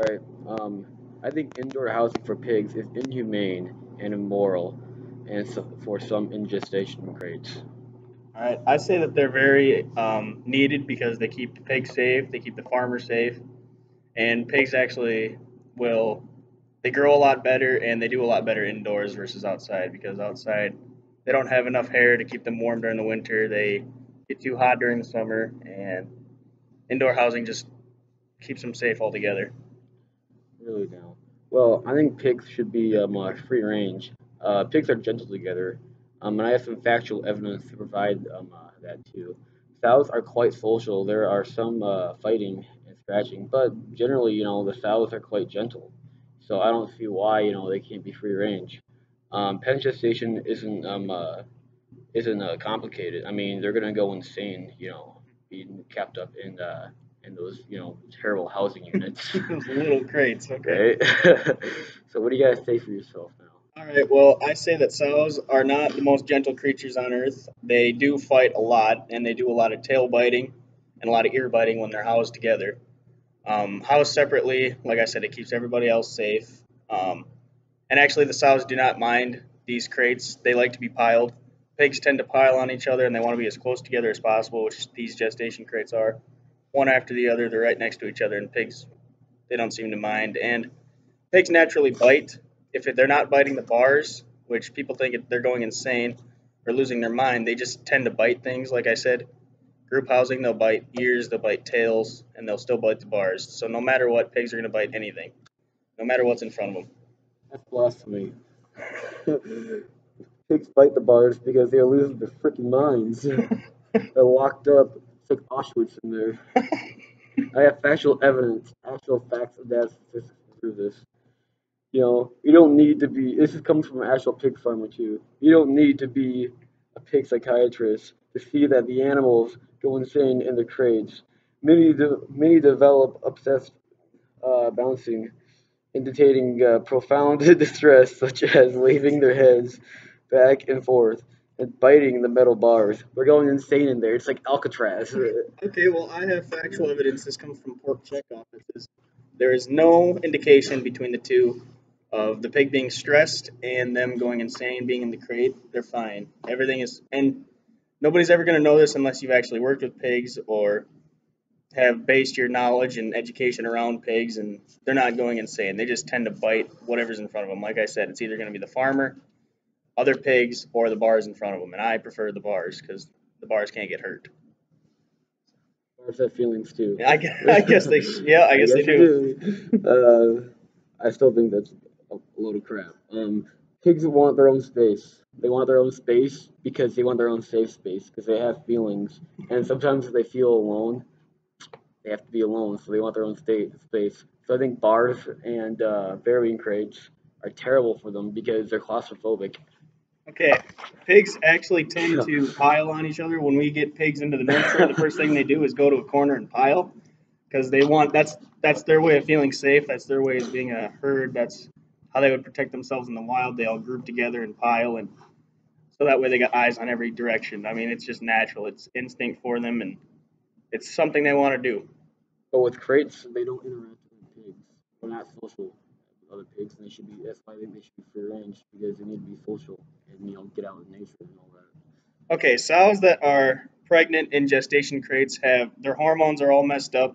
Alright, I think indoor housing for pigs is inhumane and immoral, and so, for some in gestation crates. All right, I say that they're very needed because they keep the pigs safe, they keep the farmer safe, and pigs actually will they grow a lot better and they do a lot better indoors versus outside because outside they don't have enough hair to keep them warm during the winter. They get too hot during the summer, and indoor housing just keeps them safe altogether. Really now. Well, I think pigs should be free range. Pigs are gentle together, and I have some factual evidence to provide that too. Sows are quite social. There are some fighting and scratching, but generally, the sows are quite gentle. So I don't see why they can't be free range. Pen gestation isn't complicated. I mean, they're gonna go insane, being kept up in those terrible housing units. Those little crates, okay. Right? So what do you guys say for yourself now? All right, well, I say that sows are not the most gentle creatures on earth. They do fight a lot, and they do a lot of tail biting and a lot of ear biting when they're housed together. Housed separately, like I said, it keeps everybody else safe. Um, and actually, the sows do not mind these crates. They like to be piled. Pigs tend to pile on each other, and they want to be as close together as possible, which these gestation crates are. One after the other, they're right next to each other, and pigs, they don't seem to mind. And pigs naturally bite. If they're not biting the bars, which people think they're going insane or losing their mind, they just tend to bite things. Like I said, group housing, they'll bite ears, they'll bite tails, and they'll still bite the bars. So no matter what, pigs are going to bite anything, no matter what's in front of them. That's blasphemy. Pigs bite the bars because they're losing their freaking minds. They're locked up. It's like Auschwitz in there. I have factual evidence, actual facts of that statistics to prove this. You don't need to be. This is coming from an actual pig farmer too. You don't need to be a pig psychiatrist to see that the animals go insane in the crates. Many develop obsessed bouncing, indicating profound distress, such as waving their heads back and forth and biting the metal bars. They're going insane in there. It's like Alcatraz. Okay, well, I have factual evidence. This comes from pork check offices. There is no indication between the two of the pig being stressed and them going insane, being in the crate. They're fine. Everything is, and nobody's ever going to know this unless you've actually worked with pigs or have based your knowledge and education around pigs, and they're not going insane. They just tend to bite whatever's in front of them. Like I said, it's either going to be the farmer, other pigs, or the bars in front of them. And I prefer the bars because the bars can't get hurt. Bars have feelings too. Yeah, I guess they, yeah, I I guess they guess they do. do. I still think that's a load of crap. Pigs want their own space. They want their own space because they want their own safe space because they have feelings. And sometimes if they feel alone, they have to be alone, so they want their own space. So I think bars and burying crates are terrible for them because they're claustrophobic. Okay, pigs actually tend to pile on each other. When we get pigs into the nursery, the first thing they do is go to a corner and pile because they want that's their way of feeling safe. That's their way of being a herd. That's how they would protect themselves in the wild. They all group together and pile, and so that way they got eyes on every direction. I mean, it's just natural. It's instinct for them, and it's something they want to do. But with crates, they don't interact with pigs. They're not social with other pigs, and they should be. That's why I think they should be free range because they need to be social and get out in nature and all that. Okay, sows that are pregnant in gestation crates have their hormones are all messed up.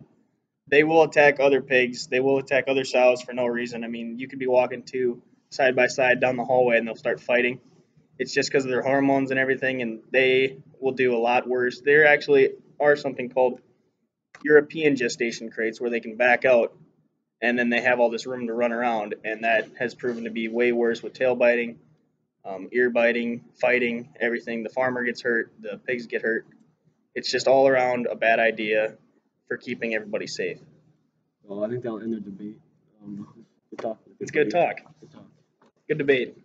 They will attack other pigs. They will attack other sows for no reason. I mean, you could be walking two side by side down the hallway and they'll start fighting. It's just because of their hormones and everything, and they will do a lot worse. There actually are something called European gestation crates where they can back out and then they have all this room to run around, and that has proven to be way worse with tail biting, ear biting, fighting, everything. The farmer gets hurt, the pigs get hurt. It's just all around a bad idea for keeping everybody safe. Well, I think that'll end the debate. Good talk. It's good talk. Good talk. Good debate.